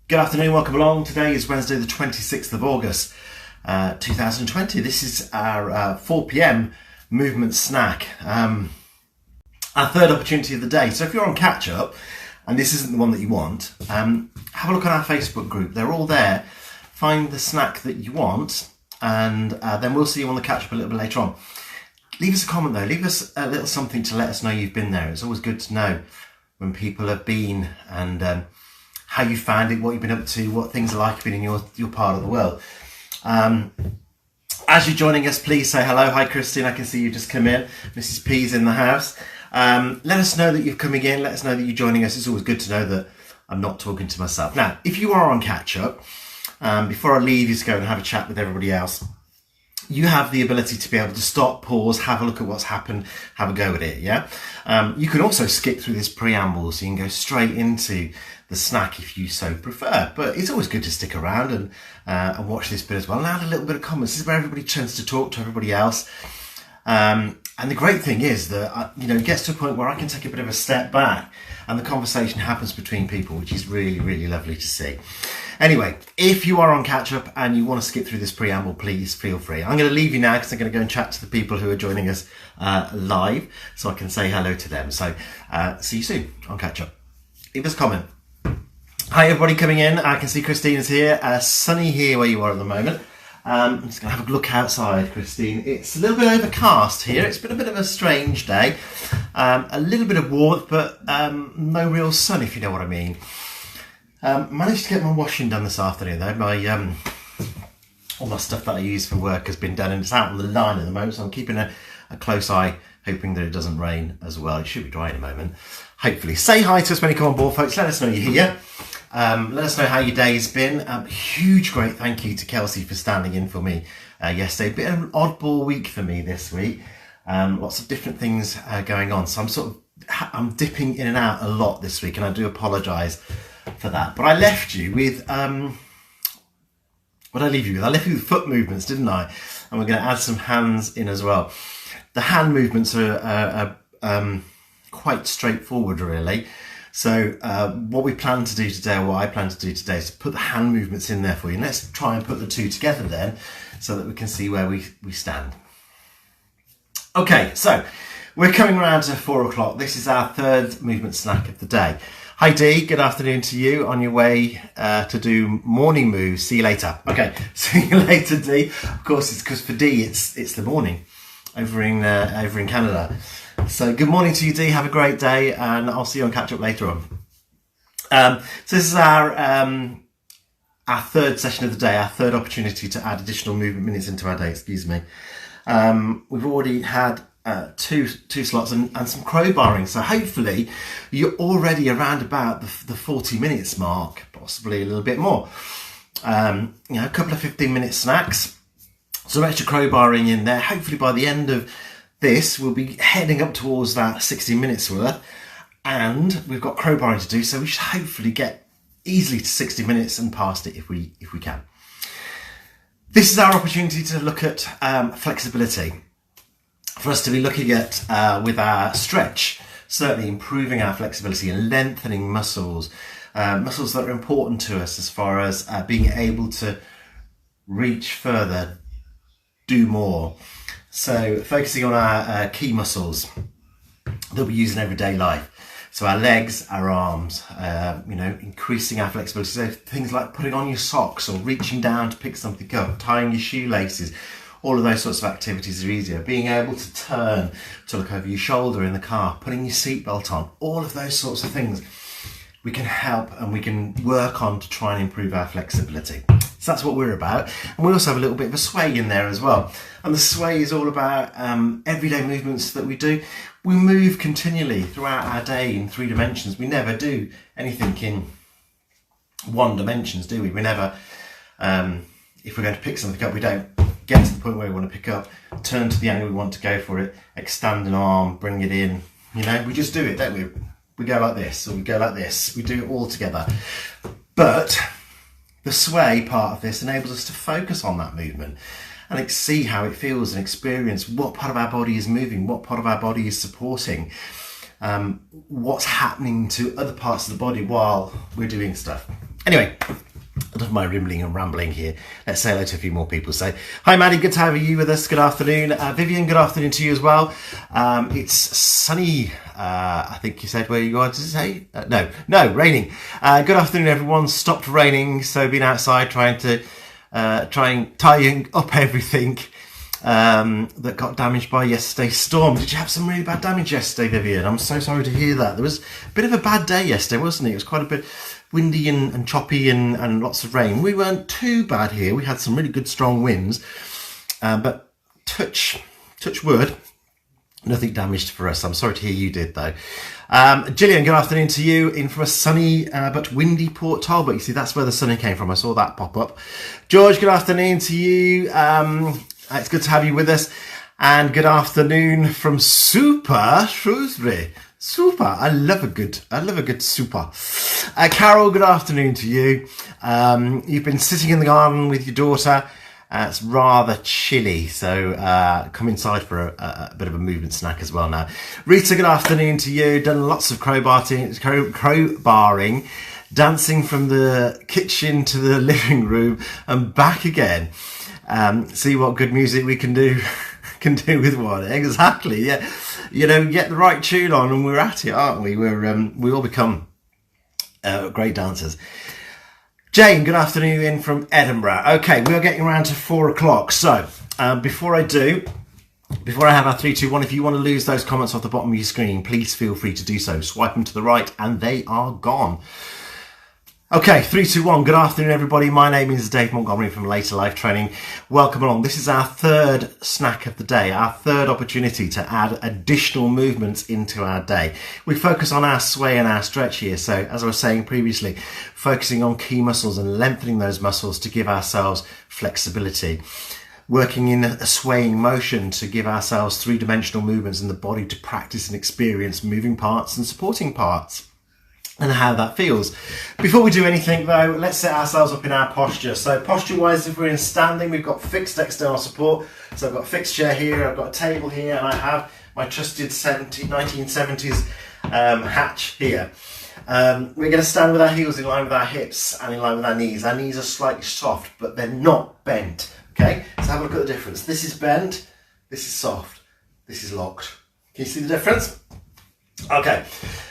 Good afternoon, welcome along. Today is Wednesday the 26th of August 2020. This is our 4 p.m. movement snack, our third opportunity of the day. So if you're on catch up and this isn't the one that you want, have a look on our Facebook group. They're all there. Find the snack that you want and then we'll see you on the catch up a little bit later on. Leave us a comment though, leave us a little something to let us know you've been there. It's always good to know when people have been and how you found it, what you've been up to, what things are like being in your part of the world. As you're joining us, please say hello. Hi, Christine. I can see you just come in. Mrs. P's in the house. Let us know that you're coming in. Let us know that you're joining us. It's always good to know that I'm not talking to myself. Now, if you are on catch up, before I leave you to go and have a chat with everybody else, you have the ability to be able to stop, pause, have a look at what's happened, have a go at it, yeah? You can also skip through this preamble so you can go straight into the snack if you so prefer. But it's always good to stick around and watch this bit as well and add a little bit of comments. This is where everybody tends to talk to everybody else. And the great thing is that, it gets to a point where I can take a bit of a step back and the conversation happens between people, which is really, really lovely to see. Anyway, if you are on catch up and you want to skip through this preamble, please feel free. I'm going to leave you now because I'm going to go and chat to the people who are joining us live so I can say hello to them. So see you soon on catch up. Leave us a comment. Hi everybody coming in. I can see Christina's here. Sunny here where you are at the moment. I'm just going to have a look outside, Christine. It's a little bit overcast here. It's been a bit of a strange day. A little bit of warmth, but no real sun, if you know what I mean. Managed to get my washing done this afternoon, though. All my stuff that I use for work has been done, and it's out on the line at the moment, so I'm keeping a close eye, hoping that it doesn't rain as well. It should be dry in a moment, hopefully. Say hi to us when you come on board, folks. Let us know you're here. Let us know how your day's been. Huge great thank you to Kelsey for standing in for me yesterday. A bit of an oddball week for me this week. Lots of different things going on, so I'm dipping in and out a lot this week, and I do apologise for that. But I left you with what did I leave you with? I left you with foot movements, didn't I? And we're going to add some hands in as well. The hand movements are quite straightforward, really. So what we plan to do today, or what I plan to do today, is to put the hand movements in there for you. And let's try and put the two together then, so that we can see where we stand. Okay, so we're coming around to 4 o'clock. This is our third movement snack of the day. Hi Dee, good afternoon to you on your way to do morning moves. See you later. Okay, see you later Dee. Of course, it's because for Dee it's the morning over in Canada. So good morning to you Dee, have a great day and I'll see you on catch up later on. So this is our third session of the day, our third opportunity to add additional movement minutes into our day, excuse me. We've already had two slots and some crowbarring, so hopefully you're already around about the 40 minutes mark, possibly a little bit more. A couple of 15-minute snacks, some extra crowbarring in there. Hopefully by the end of this we'll be heading up towards that 60 minutes worth, and we've got crowbarring to do, so we should hopefully get easily to 60 minutes and past it if we can. This is our opportunity to look at flexibility. For us to be looking at, with our stretch, certainly improving our flexibility and lengthening muscles that are important to us as far as being able to reach further, do more. So focusing on our key muscles that we use in everyday life. So our legs, our arms, increasing our flexibility. So things like putting on your socks or reaching down to pick something up, tying your shoelaces. All of those sorts of activities are easier. Being able to turn to look over your shoulder in the car, putting your seatbelt on, all of those sorts of things we can help and we can work on to try and improve our flexibility. So that's what we're about. And we also have a little bit of a sway in there as well. And the sway is all about everyday movements that we do. We move continually throughout our day in 3 dimensions. We never do anything in 1 dimensions, do we? We never, if we're going to pick something up, we don't get to the point where we want to pick up, turn to the angle we want to go for it, extend an arm, bring it in. We just do it, don't we? We go like this, or we go like this. We do it all together. But the sway part of this enables us to focus on that movement and see how it feels and experience what part of our body is moving, what part of our body is supporting, what's happening to other parts of the body while we're doing stuff. Anyway, enough of my rimbling and rambling here. Let's say hello to a few more people. So, hi Maddie, good to have you with us. Good afternoon. Vivian, good afternoon to you as well. It's sunny, I think you said where you are. Did you say? No, raining. Good afternoon, everyone. Stopped raining, so been outside trying tying up everything that got damaged by yesterday's storm. Did you have some really bad damage yesterday, Vivian? I'm so sorry to hear that. There was a bit of a bad day yesterday, wasn't it? It was quite a bit windy and choppy and lots of rain. We weren't too bad here. We had some really good strong winds, but touch wood, nothing damaged for us. I'm sorry to hear you did though. Gillian, good afternoon to you, in from a sunny but windy Port Talbot. You see, that's where the sun came from. I saw that pop up. George, good afternoon to you. It's good to have you with us. And good afternoon from Super Shrewsbury. Super. I love a good super. Carol, good afternoon to you. You've been sitting in the garden with your daughter. It's rather chilly, so come inside for a bit of a movement snack as well now. Rita, good afternoon to you. Done lots of crowbarring, dancing from the kitchen to the living room and back again. See what good music we can do with one. Exactly, yeah. You know, get the right tune on and we're at it, aren't we? We all become great dancers. Jane, good afternoon in from Edinburgh. Okay, we are getting around to 4 o'clock. So before I have our 3, 2, 1, if you want to lose those comments off the bottom of your screen, please feel free to do so. Swipe them to the right and they are gone. Okay, 3, 2, 1. Good afternoon, everybody. My name is Dave Montgomery from Later Life Training. Welcome along. This is our third snack of the day, our third opportunity to add additional movements into our day. We focus on our sway and our stretch here. So, as I was saying previously, focusing on key muscles and lengthening those muscles to give ourselves flexibility. Working in a swaying motion to give ourselves three-dimensional movements in the body to practice and experience moving parts and supporting parts, and how that feels. Before we do anything though, let's set ourselves up in our posture. So posture wise, if we're in standing, we've got fixed external support. So I've got a fixed chair here, I've got a table here, and I have my trusted 1970s hatch here. We're going to stand with our heels in line with our hips and in line with our knees. Our knees are slightly soft, but they're not bent. Okay, so have a look at the difference. This is bent, this is soft, this is locked. Can you see the difference? Okay,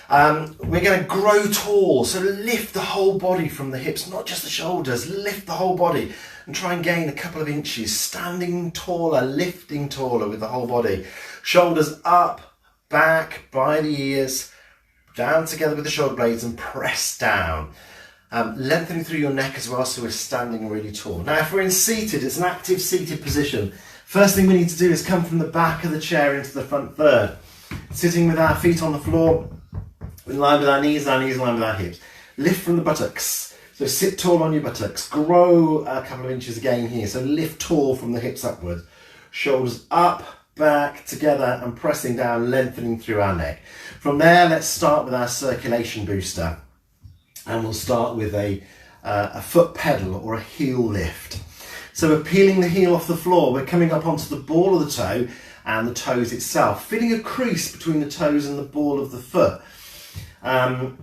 we're going to grow tall, so lift the whole body from the hips, not just the shoulders, lift the whole body and try and gain a couple of inches, standing taller, lifting taller with the whole body. Shoulders up, back, by the ears, down together with the shoulder blades and press down. Lengthening through your neck as well, so we're standing really tall. Now if we're in seated, it's an active seated position. First thing we need to do is come from the back of the chair into the front third. Sitting with our feet on the floor, in line with our knees in line with our hips. Lift from the buttocks. So sit tall on your buttocks. Grow a couple of inches again here. So lift tall from the hips upwards. Shoulders up, back, together and pressing down, lengthening through our neck. From there, let's start with our circulation booster. And we'll start with a foot pedal or a heel lift. So we're peeling the heel off the floor. We're coming up onto the ball of the toe and the toes itself, feeling a crease between the toes and the ball of the foot, and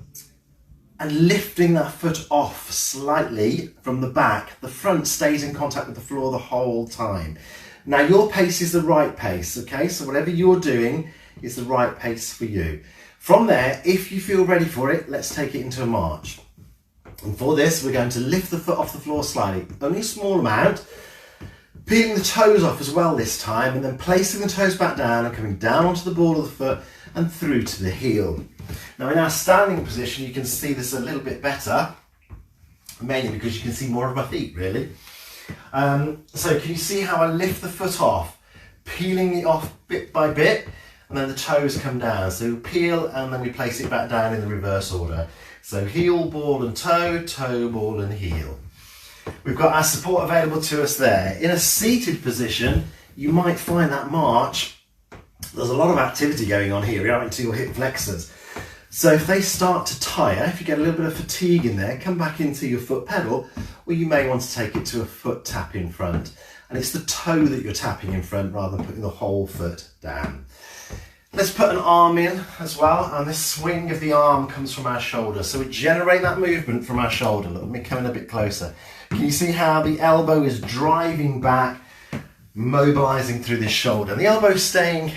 lifting that foot off slightly from the back. The front stays in contact with the floor the whole time. Now your pace is the right pace, okay? So whatever you're doing is the right pace for you. From there, if you feel ready for it, let's take it into a march. And for this, we're going to lift the foot off the floor slightly, only a small amount, peeling the toes off as well this time, and then placing the toes back down and coming down onto the ball of the foot and through to the heel. Now in our standing position, you can see this a little bit better, mainly because you can see more of my feet really. So can you see how I lift the foot off, peeling it off bit by bit, and then the toes come down. So peel and then we place it back down in the reverse order. So heel, ball and toe, toe, ball and heel. We've got our support available to us there. In a seated position, you might find that march, there's a lot of activity going on here, right into your hip flexors. So if they start to tire, if you get a little bit of fatigue in there, come back into your foot pedal, or you may want to take it to a foot tap in front. And it's the toe that you're tapping in front rather than putting the whole foot down. Let's put an arm in as well, and this swing of the arm comes from our shoulder. So we generate that movement from our shoulder. Let me come in a bit closer. Can you see how the elbow is driving back, mobilizing through this shoulder? And the elbow is staying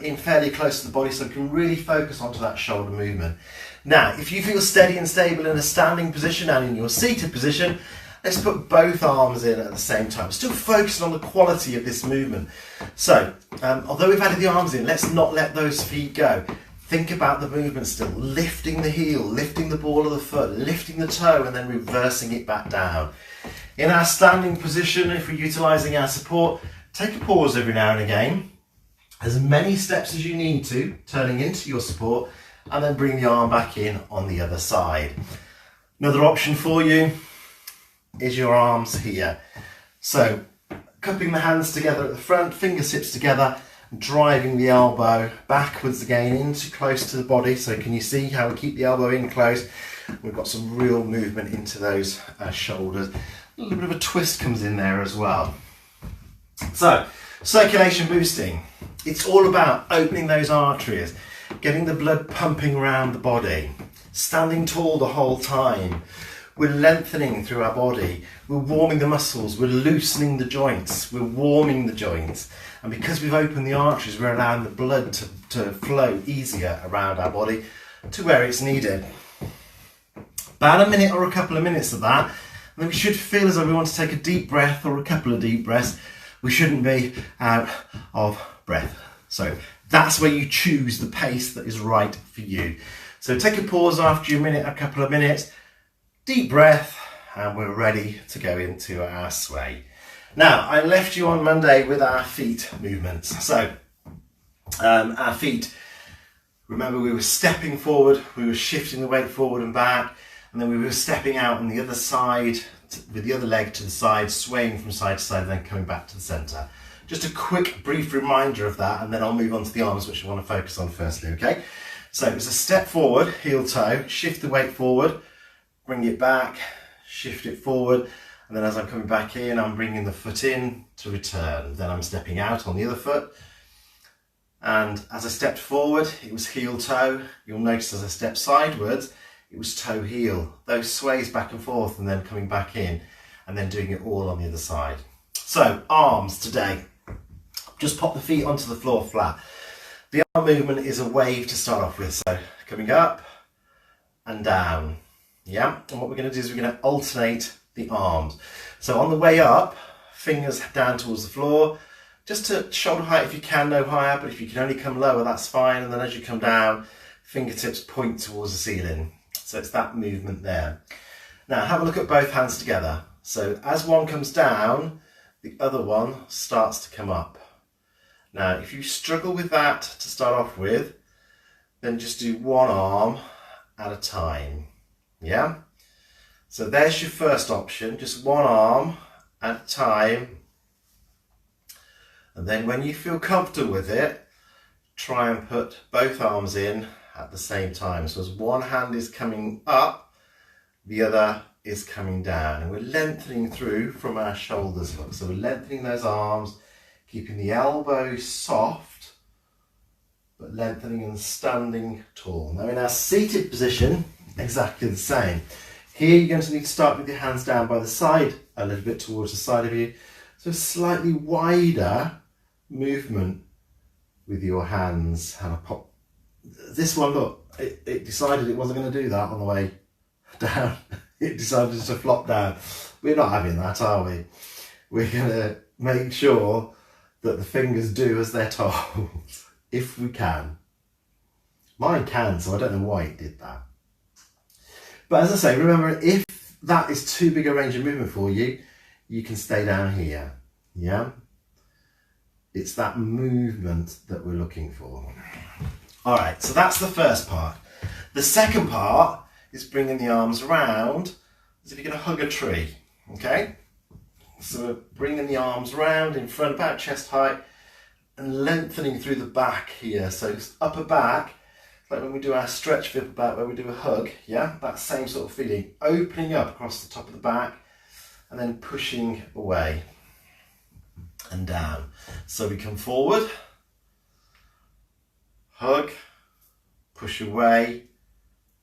in fairly close to the body, so we can really focus onto that shoulder movement. Now, if you feel steady and stable in a standing position and in your seated position, let's put both arms in at the same time. Still focusing on the quality of this movement. So, although we've added the arms in, let's not let those feet go. Think about the movement still. Lifting the heel, lifting the ball of the foot, lifting the toe, and then reversing it back down. In our standing position, if we're utilising our support, take a pause every now and again. As many steps as you need to, turning into your support, and then bring the arm back in on the other side. Another option for you is your arms here. So, cupping the hands together at the front, fingertips together, driving the elbow backwards again into close to the body. So can you see how we keep the elbow in close? We've got some real movement into those shoulders. A little bit of a twist comes in there as well. So, circulation boosting. It's all about opening those arteries, getting the blood pumping around the body, standing tall the whole time. We're lengthening through our body, we're warming the muscles, we're loosening the joints, we're warming the joints. And because we've opened the arteries, we're allowing the blood to flow easier around our body to where it's needed. About a minute or a couple of minutes of that, and then we should feel as though we want to take a deep breath or a couple of deep breaths. We shouldn't be out of breath. So that's where you choose the pace that is right for you. So take a pause after your minute, a couple of minutes, deep breath, and we're ready to go into our sway. Now, I left you on Monday with our feet movements. So our feet, remember we were stepping forward, we were shifting the weight forward and back, and then we were stepping out on the other side with the other leg to the side, swaying from side to side, and then coming back to the centre. Just a quick, brief reminder of that, and then I'll move on to the arms, which I want to focus on firstly, okay? So it was a step forward, heel toe, shift the weight forward, bring it back, shift it forward, and then as I'm coming back in, I'm bringing the foot in to return. Then I'm stepping out on the other foot, and as I stepped forward, it was heel toe. You'll notice as I stepped sidewards, it was toe heel. Those sways back and forth, and then coming back in, and then doing it all on the other side. So arms today. Just pop the feet onto the floor flat. The arm movement is a wave to start off with. So coming up and down. Yeah, and what we're going to do is we're going to alternate the arms. So on the way up, fingers down towards the floor, just to shoulder height if you can, no higher, but if you can only come lower, that's fine. And then as you come down, fingertips point towards the ceiling. So it's that movement there. Now have a look at both hands together. So as one comes down, the other one starts to come up. Now, if you struggle with that to start off with, then just do one arm at a time. Yeah? So there's your first option, just one arm at a time. And then when you feel comfortable with it, try and put both arms in at the same time. So as one hand is coming up, the other is coming down. And we're lengthening through from our shoulders. Look. So we're lengthening those arms, keeping the elbows soft, but lengthening and standing tall. Now in our seated position, exactly the same. Here you're going to need to start with your hands down by the side, a little bit towards the side of you. So slightly wider movement with your hands. And I pop this one, look, it decided it wasn't going to do that on the way down. It decided to flop down. We're not having that, are we? We're going to make sure that the fingers do as they're told, if we can. Mine can, so I don't know why it did that. But as I say, remember, if that is too big a range of movement for you, you can stay down here, yeah? It's that movement that we're looking for. All right, so that's the first part. The second part is bringing the arms around as if you're going to hug a tree, okay? So we're bringing the arms round in front, about chest height, and lengthening through the back here. So upper back, like when we do our stretch for upper back, where we do a hug, yeah? That same sort of feeling. Opening up across the top of the back, and then pushing away and down. So we come forward, hug, push away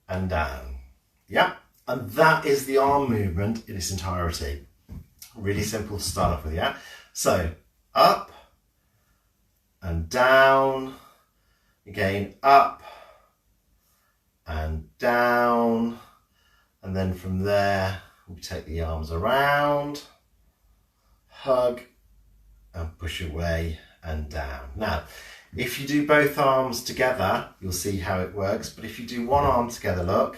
and down. Yeah, and that is the arm movement in its entirety. Really simple to start off with, yeah? So up and down, again up and down, and then from there we take the arms around, hug and push away and down. Now, if you do both arms together, you'll see how it works, but if you do one arm together, look,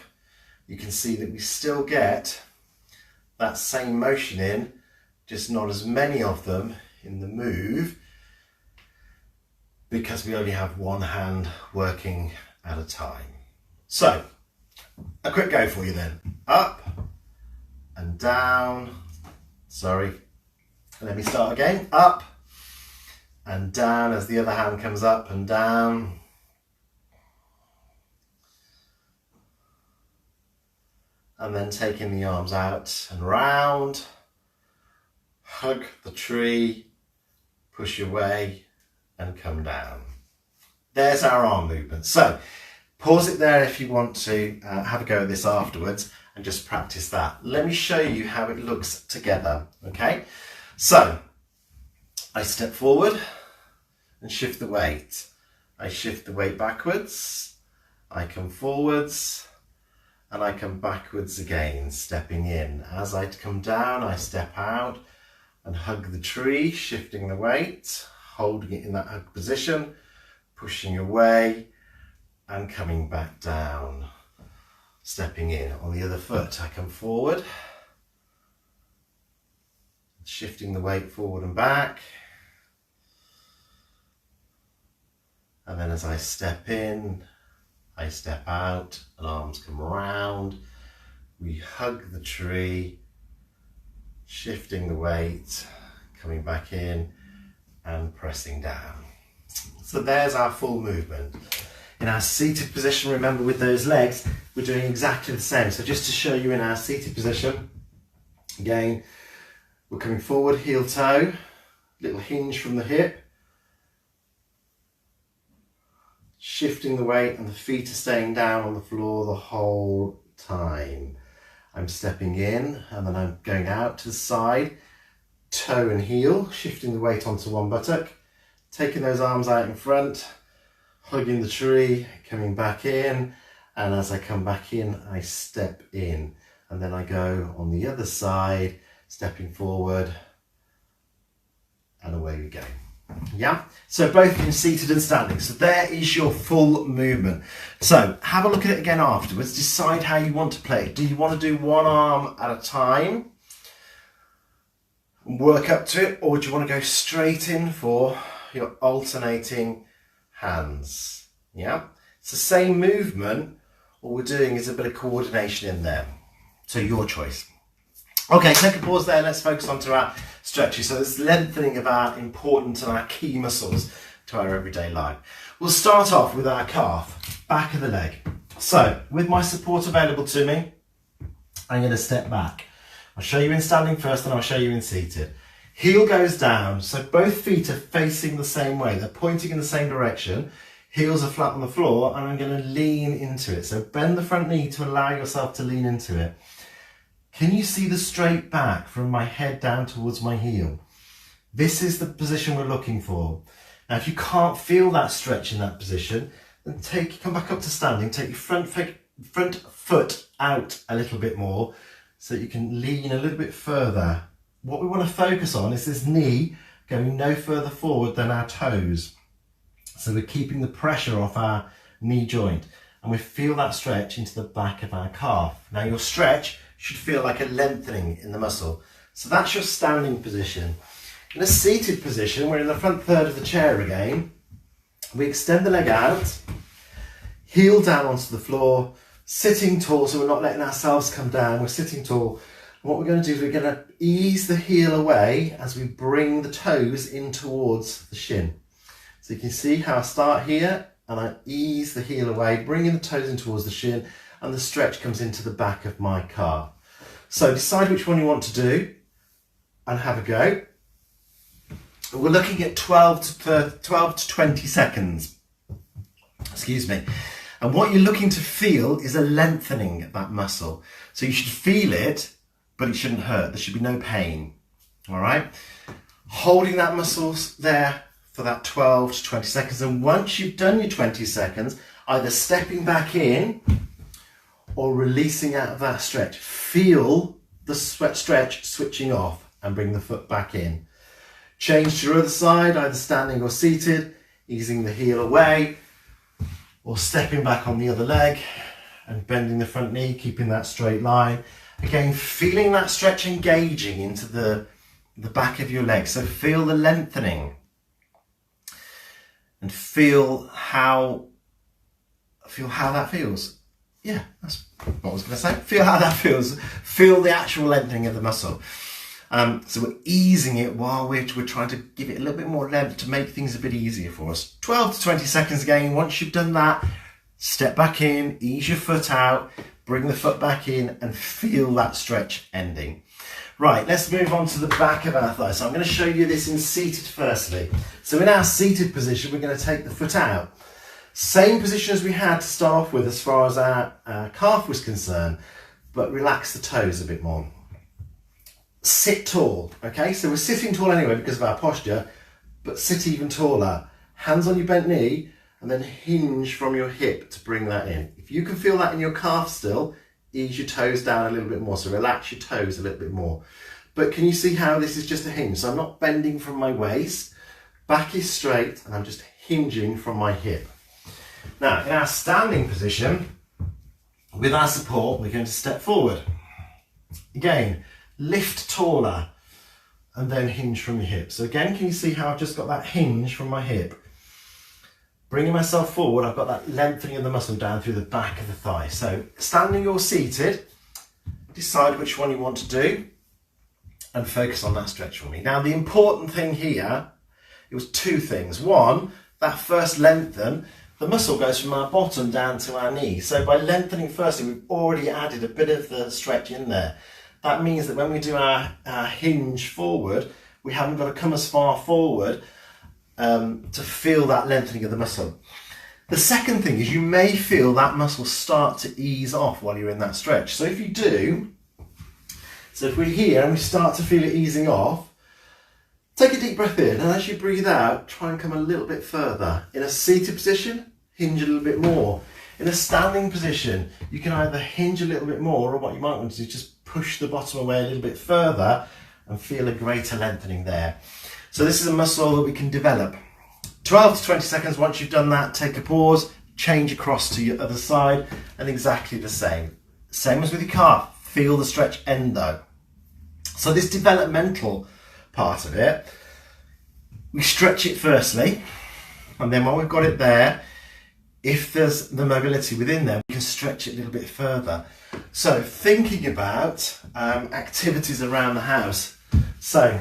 you can see that we still get that same motion in, just not as many of them in the move, because we only have one hand working at a time. So, a quick go for you then. Up and down, sorry, let me start again. Up and down as the other hand comes up and down. And then taking the arms out and round, hug the tree, push away and come down. There's our arm movement. So pause it there if you want to have a go at this afterwards and just practice that. Let me show you how it looks together, okay? So I step forward and shift the weight. I shift the weight backwards, I come forwards, and I come backwards again, stepping in. As I come down, I step out and hug the tree, shifting the weight, holding it in that hug position, pushing away and coming back down, stepping in. On the other foot, I come forward, shifting the weight forward and back. And then as I step in, I step out and arms come around. We hug the tree, shifting the weight, coming back in and pressing down. So there's our full movement. In our seated position, remember with those legs, we're doing exactly the same. So just to show you in our seated position, again, we're coming forward, heel toe, little hinge from the hip, shifting the weight and the feet are staying down on the floor the whole time. I'm stepping in and then I'm going out to the side, toe and heel, shifting the weight onto one buttock, taking those arms out in front, hugging the tree, coming back in, and as I come back in, I step in. And then I go on the other side, stepping forward, and away we go. Yeah, so both in seated and standing. So there is your full movement. So have a look at it again afterwards. Decide how you want to play it. Do you want to do one arm at a time and work up to it, or do you want to go straight in for your alternating hands? Yeah, it's the same movement. All we're doing is a bit of coordination in there. So your choice. Okay, take a pause there. Let's focus on to our stretches. So this lengthening of our important and our key muscles to our everyday life. We'll start off with our calf, back of the leg. So with my support available to me, I'm going to step back. I'll show you in standing first and I'll show you in seated. Heel goes down, so both feet are facing the same way. They're pointing in the same direction. Heels are flat on the floor and I'm going to lean into it. So bend the front knee to allow yourself to lean into it. Can you see the straight back from my head down towards my heel? This is the position we're looking for. Now, if you can't feel that stretch in that position, then come back up to standing, take your front foot out a little bit more so that you can lean a little bit further. What we want to focus on is this knee going no further forward than our toes. So we're keeping the pressure off our knee joint and we feel that stretch into the back of our calf. Now your stretch should feel like a lengthening in the muscle. So that's your standing position. In a seated position, we're in the front third of the chair again. We extend the leg out, heel down onto the floor, sitting tall, so we're not letting ourselves come down, we're sitting tall. And what we're going to do is we're going to ease the heel away as we bring the toes in towards the shin. So you can see how I start here and I ease the heel away, bringing the toes in towards the shin, and the stretch comes into the back of my calf. So decide which one you want to do and have a go. We're looking at 12 to 20 seconds. Excuse me. And what you're looking to feel is a lengthening of that muscle. So you should feel it, but it shouldn't hurt. There should be no pain. All right? Holding that muscle there for that 12 to 20 seconds. And once you've done your 20 seconds, either stepping back in or releasing out of that stretch. Feel the stretch switching off and bring the foot back in. Change to your other side, either standing or seated, easing the heel away, or stepping back on the other leg and bending the front knee, keeping that straight line. Again, feeling that stretch engaging into the back of your leg. So feel the lengthening and feel how that feels. Yeah, that's what I was going to say. Feel how that feels. Feel the actual lengthening of the muscle. So we're easing it while we're trying to give it a little bit more length to make things a bit easier for us. 12 to 20 seconds again. Once you've done that, step back in, ease your foot out, bring the foot back in and feel that stretch ending. Right, let's move on to the back of our thigh. So I'm going to show you this in seated firstly. So in our seated position, we're going to take the foot out. Same position as we had to start off with as far as our calf was concerned, but relax the toes a bit more. Sit tall, okay? So we're sitting tall anyway because of our posture, but sit even taller. Hands on your bent knee and then hinge from your hip to bring that in. If you can feel that in your calf still, ease your toes down a little bit more. So relax your toes a little bit more. But can you see how this is just a hinge? So I'm not bending from my waist, back is straight, and I'm just hinging from my hip. Now, in our standing position, with our support, we're going to step forward. Again, lift taller and then hinge from your hip. So again, can you see how I've just got that hinge from my hip? Bringing myself forward, I've got that lengthening of the muscle down through the back of the thigh. So standing or seated, decide which one you want to do and focus on that stretch for me. Now, the important thing here, it was two things. One, that first lengthen, the muscle goes from our bottom down to our knee. So by lengthening firstly, we've already added a bit of the stretch in there. That means that when we do our hinge forward, we haven't got to come as far forward to feel that lengthening of the muscle. The second thing is you may feel that muscle start to ease off while you're in that stretch. So if you do, so if we're here and we start to feel it easing off, take a deep breath in, and as you breathe out, try and come a little bit further. In a seated position, hinge a little bit more. In a standing position, you can either hinge a little bit more, or what you might want to do is just push the bottom away a little bit further and feel a greater lengthening there. So this is a muscle that we can develop. 12 to 20 seconds. Once you've done that, take a pause, change across to your other side, and exactly the same. Same as with your calf. Feel the stretch end though. So this developmental part of it, we stretch it firstly, and then when we've got it there, if there's the mobility within there, we can stretch it a little bit further. So thinking about activities around the house. So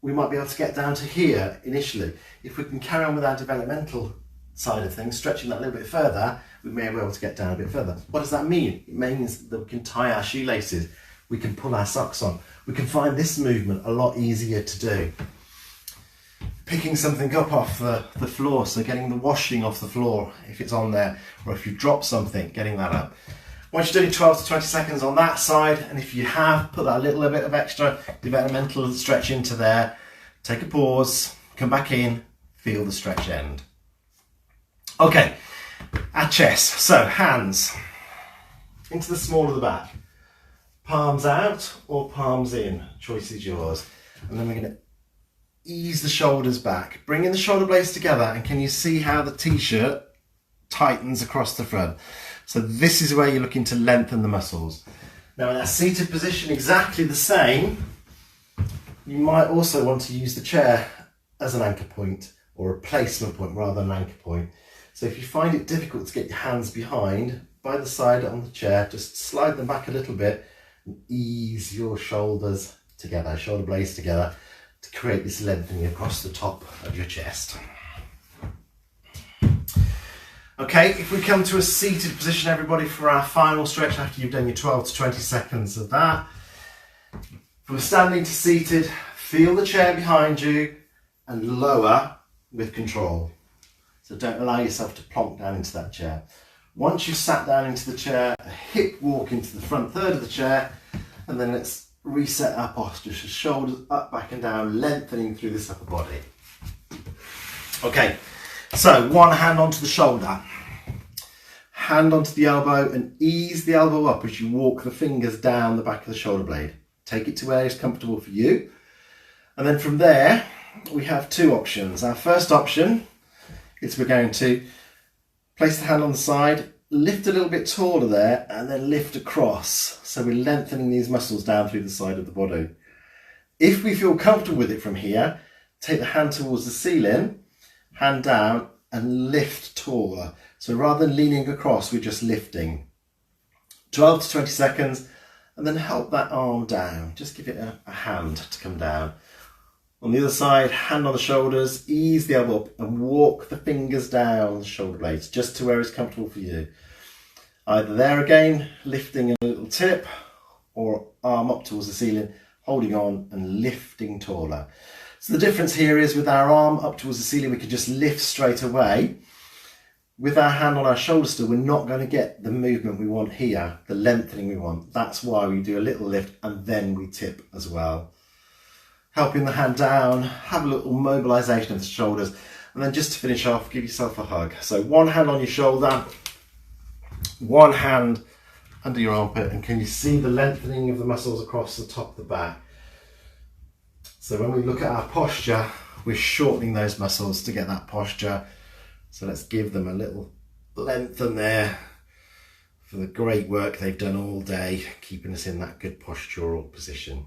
we might be able to get down to here initially. If we can carry on with our developmental side of things, stretching that a little bit further, we may be able to get down a bit further. What does that mean? It means that we can tie our shoelaces, we can pull our socks on. We can find this movement a lot easier to do. Picking something up off the floor, so getting the washing off the floor if it's on there, or if you drop something, getting that up. Once you're doing 12 to 20 seconds on that side, and if you have, put that little bit of extra developmental stretch into there, take a pause, come back in, feel the stretch end. Okay, our chest. So hands into the small of the back. Palms out or palms in, choice is yours. And then we're going to ease the shoulders back, bringing the shoulder blades together, and can you see how the t-shirt tightens across the front? So this is where you're looking to lengthen the muscles. Now in our seated position, exactly the same. You might also want to use the chair as an anchor point or a placement point rather than an anchor point. So if you find it difficult to get your hands behind, by the side on the chair, just slide them back a little bit and ease your shoulders together, shoulder blades together, to create this lengthening across the top of your chest. Okay, if we come to a seated position, everybody, for our final stretch after you've done your 12 to 20 seconds of that. From standing to seated, feel the chair behind you and lower with control. So don't allow yourself to plonk down into that chair. Once you've sat down into the chair, a hip walk into the front third of the chair, and then let's reset our posture. So shoulders up, back and down, lengthening through this upper body. Okay, so one hand onto the shoulder, hand onto the elbow, and ease the elbow up as you walk the fingers down the back of the shoulder blade. Take it to where is comfortable for you. And then from there, we have two options. Our first option is we're going to place the hand on the side, lift a little bit taller there, and then lift across. So we're lengthening these muscles down through the side of the body. If we feel comfortable with it from here, take the hand towards the ceiling, hand down, and lift taller. So rather than leaning across, we're just lifting. 12 to 20 seconds, and then help that arm down. Just give it a hand to come down. On the other side, hand on the shoulders, ease the elbow up and walk the fingers down the shoulder blades just to where it's comfortable for you. Either there again, lifting a little tip, or arm up towards the ceiling, holding on and lifting taller. So the difference here is with our arm up towards the ceiling, we can just lift straight away. With our hand on our shoulder still, we're not going to get the movement we want here, the lengthening we want. That's why we do a little lift and then we tip as well. Helping the hand down, have a little mobilisation of the shoulders, and then just to finish off, give yourself a hug. So one hand on your shoulder, one hand under your armpit, and can you see the lengthening of the muscles across the top of the back? So when we look at our posture, we're shortening those muscles to get that posture. So let's give them a little lengthen there for the great work they've done all day, keeping us in that good postural position.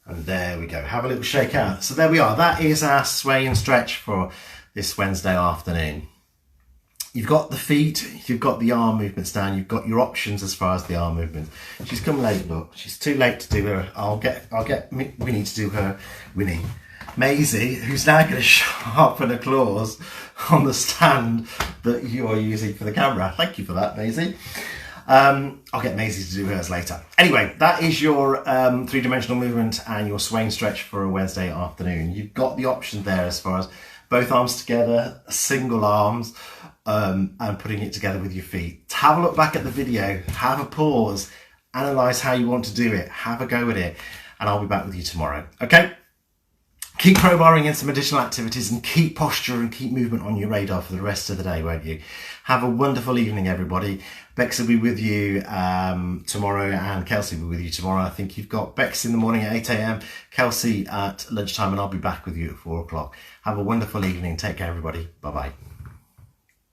And there we go, have a little shake out. So there we are, that is our sway and stretch for this Wednesday afternoon. You've got the feet, you've got the arm movements down, you've got your options as far as the arm movement. She's come late, look, she's too late to do her, I'll get Winnie to do her, Winnie. Maisie, who's now going to sharpen her claws on the stand that you are using for the camera. Thank you for that, Maisie. I'll get Maisie to do hers later. Anyway, that is your three-dimensional movement and your sway and stretch for a Wednesday afternoon. You've got the option there as far as both arms together, single arms, and putting it together with your feet. Have a look back at the video, have a pause, analyse how you want to do it, have a go at it, and I'll be back with you tomorrow. Okay? Keep crowbarring in some additional activities and keep posture and keep movement on your radar for the rest of the day, won't you? Have a wonderful evening, everybody. Bex will be with you tomorrow and Kelsey will be with you tomorrow. I think you've got Bex in the morning at 8 a.m, Kelsey at lunchtime, and I'll be back with you at 4 o'clock. Have a wonderful evening. Take care, everybody. Bye-bye.